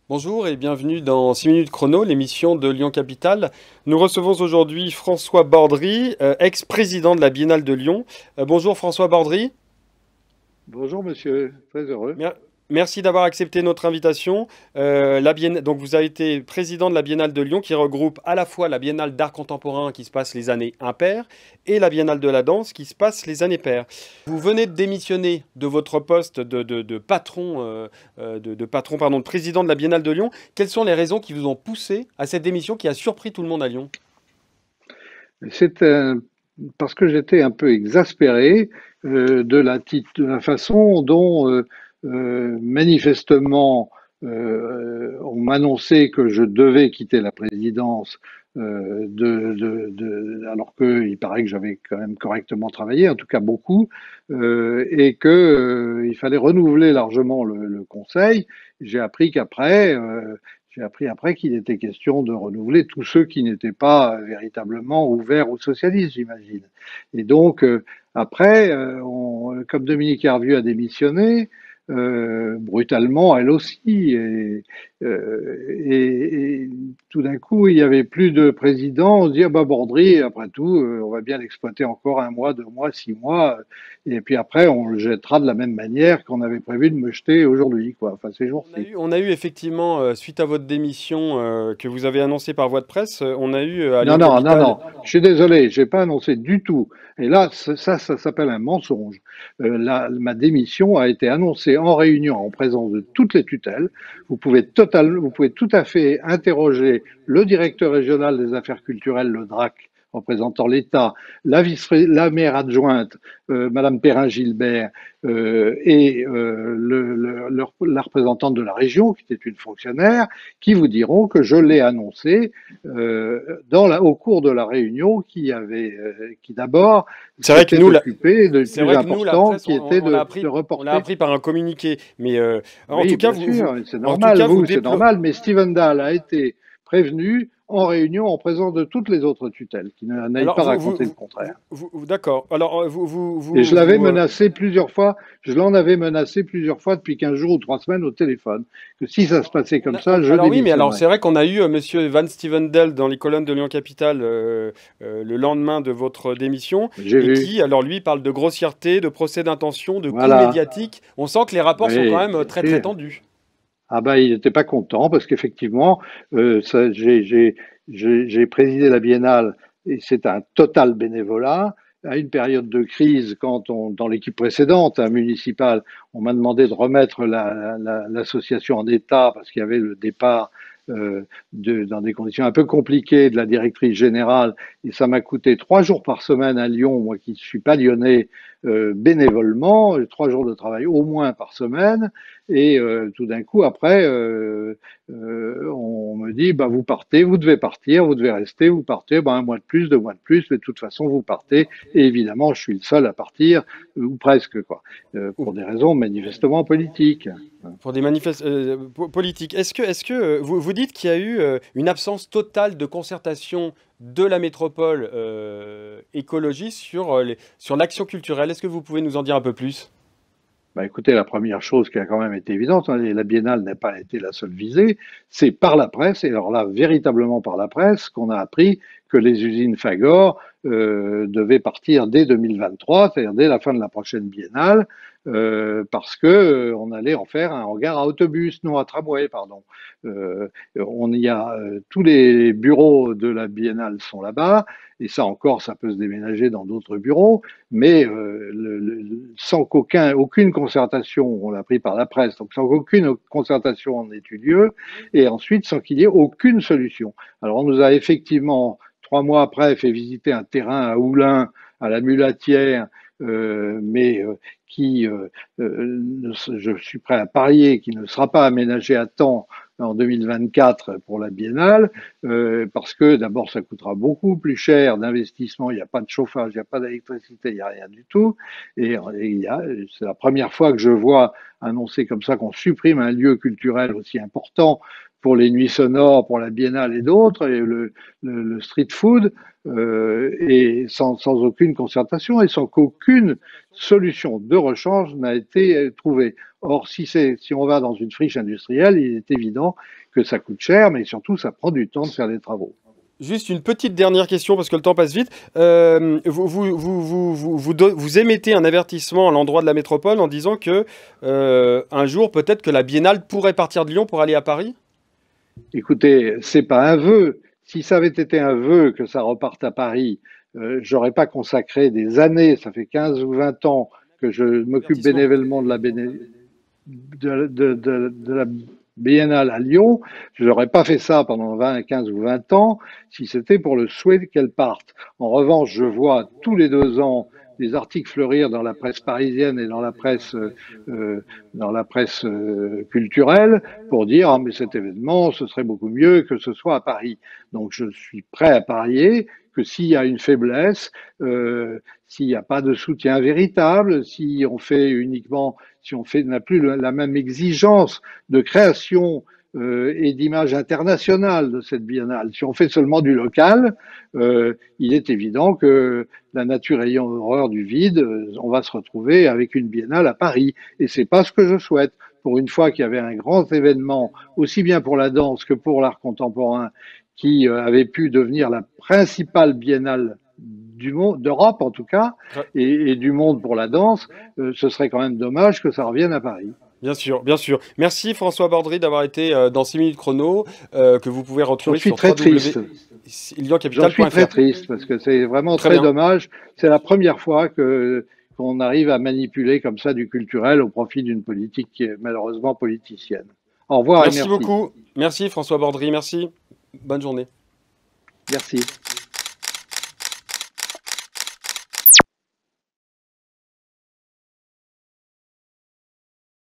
Bonjour et bienvenue dans 6 minutes chrono, l'émission de Lyon Capital. Nous recevons aujourd'hui François Bordry, ex-président de la Biennale de Lyon. Bonjour François Bordry. Bonjour monsieur, très heureux. Mer- Merci d'avoir accepté notre invitation. Donc vous avez été président de la Biennale de Lyon qui regroupe à la fois la Biennale d'art contemporain qui se passe les années impaires et la Biennale de la danse qui se passe les années paires. Vous venez de démissionner de votre poste de patron, de président de la Biennale de Lyon. Quelles sont les raisons qui vous ont poussé à cette démission qui a surpris tout le monde à Lyon? C'est parce que j'étais un peu exaspéré de la façon dont manifestement on m'annonçait que je devais quitter la présidence alors qu'il paraît que j'avais quand même correctement travaillé, en tout cas beaucoup, et que il fallait renouveler largement le conseil. J'ai appris qu'après J'ai appris après qu'il était question de renouveler tous ceux qui n'étaient pas véritablement ouverts au socialisme, j'imagine. Et donc, après, comme Dominique Hervieux a démissionné, brutalement, elle aussi, et tout d'un coup, il n'y avait plus de président. On se dit, ah bah Bordry, après tout, on va bien l'exploiter encore un mois, 2 mois, 6 mois, et puis après, on le jettera de la même manière qu'on avait prévu de me jeter aujourd'hui, quoi, enfin ces jours-ci. On a eu effectivement, suite à votre démission que vous avez annoncée par voie de presse, on a eu à Non, Lyon non, non, Capital. non. Je suis désolé, j'ai pas annoncé du tout. Et là, ça s'appelle un mensonge. Ma démission a été annoncée en réunion en présence de toutes les tutelles. Vous pouvez tout à fait interroger le directeur régional des affaires culturelles, le DRAC, représentant l'État, la maire adjointe, Madame Perrin-Gilbert, la représentante de la région, qui était une fonctionnaire, qui vous diront que je l'ai annoncé au cours de la réunion qui d'abord C'est vrai que s'était nous, occupé du c'est plus vrai que nous, la important presse, qui était de on l'a reporter. appris par un communiqué. Mais en tout Oui, cas, bien sûr, c'est en tout normal, cas, vous vous, c'est déplorez. normal, mais Stephen Dahl a été prévenu en réunion en présence de toutes les autres tutelles, qui n'aillent Alors, pas raconter le contraire. d'accord. Alors, Et je l'avais menacé plusieurs fois, je l'en avais menacé plusieurs fois depuis 15 jours ou 3 semaines au téléphone, que si ça se passait comme ça, je alors oui, mais alors démissionnerais. c'est vrai qu'on a eu Monsieur Van Stevendel dans les colonnes de Lyon Capital le lendemain de votre démission, J'ai et vu. qui, alors lui, parle de grossièreté, de procès d'intention, de coups Voilà. médiatiques. On sent que les rapports sont quand Oui, même bien très très sûr. tendus. Ah ben, il n'était pas content parce qu'effectivement, j'ai présidé la Biennale et c'est un total bénévolat. À une période de crise, dans l'équipe précédente, municipale, on m'a demandé de remettre l'association en état parce qu'il y avait le départ dans des conditions un peu compliquées de la directrice générale et ça m'a coûté 3 jours par semaine à Lyon, moi qui ne suis pas lyonnais, bénévolement, 3 jours de travail au moins par semaine. Et tout d'un coup, après, on me dit, bah, vous partez, vous devez partir, vous devez rester, vous partez, bah, un mois de plus, 2 mois de plus, mais de toute façon, vous partez. Et évidemment, je suis le seul à partir, ou presque, quoi, pour des raisons manifestement politiques. Pour des manifestations politiques. Est-ce que vous dites qu'il y a eu une absence totale de concertation de la métropole écologiste sur, sur l'action culturelle? Est-ce que vous pouvez nous en dire un peu plus? Bah, écoutez, la première chose qui a quand même été évidente, hein, et la Biennale n'a pas été la seule visée, c'est par la presse, et alors là, véritablement par la presse, qu'on a appris que les usines Fagor devaient partir dès 2023, c'est-à-dire dès la fin de la prochaine Biennale, parce que on allait en faire un hangar à autobus, non à tramway, pardon. On y a tous les bureaux de la Biennale sont là-bas, et ça encore, ça peut se déménager dans d'autres bureaux, mais sans aucune concertation, on l'a pris par la presse, donc sans qu'aucune concertation en ait eu lieu, et ensuite sans qu'il y ait aucune solution. Alors on nous a effectivement, 3 mois après, fait visiter un terrain à Oulin, à la Mulatière, mais je suis prêt à parier, qui ne sera pas aménagé à temps en 2024 pour la biennale, parce que d'abord ça coûtera beaucoup plus cher d'investissement, il n'y a pas de chauffage, il n'y a pas d'électricité, il n'y a rien du tout, c'est la première fois que je vois annoncer comme ça qu'on supprime un lieu culturel aussi important pour les nuits sonores, pour la Biennale et d'autres, et le street food, et sans aucune concertation et sans qu'aucune solution de rechange n'a été trouvée. Or, si on va dans une friche industrielle, il est évident que ça coûte cher, mais surtout, ça prend du temps de faire des travaux. Juste une petite dernière question parce que le temps passe vite. Vous émettez un avertissement à l'endroit de la métropole en disant que un jour peut-être que la Biennale pourrait partir de Lyon pour aller à Paris? Écoutez, c'est pas un vœu. Si ça avait été un vœu que ça reparte à Paris, j'aurais pas consacré des années, ça fait 15 ou 20 ans que je m'occupe Avertissement. bénévolement de la Biennale à Lyon. Je n'aurais pas fait ça pendant 20, 15 ou 20 ans si c'était pour le souhait qu'elle parte. En revanche, je vois tous les 2 ans des articles fleurir dans la presse parisienne et dans la presse culturelle pour dire ah mais cet événement ce serait beaucoup mieux que ce soit à Paris. Donc je suis prêt à parier que s'il y a une faiblesse, s'il n'y a pas de soutien véritable, si on fait uniquement, si on fait n'a plus la même exigence de création et d'image internationale de cette biennale, si on fait seulement du local, il est évident que la nature ayant horreur du vide, on va se retrouver avec une biennale à Paris. Et c'est pas ce que je souhaite. Pour une fois qu'il y avait un grand événement, aussi bien pour la danse que pour l'art contemporain, qui avait pu devenir la principale biennale du monde, d'Europe en tout cas, et du monde pour la danse, ce serait quand même dommage que ça revienne à Paris. Bien sûr, bien sûr. Merci François Bordry d'avoir été dans 6 minutes chrono que vous pouvez J'en retrouver suis sur très triste. J'en suis très www.lioncapital.fr. triste parce que c'est vraiment Très très bien. dommage. C'est la première fois que qu'on arrive à manipuler comme ça du culturel au profit d'une politique qui est malheureusement politicienne. Au revoir et Merci merci. beaucoup. Merci François Bordry, merci. Bonne journée. Merci.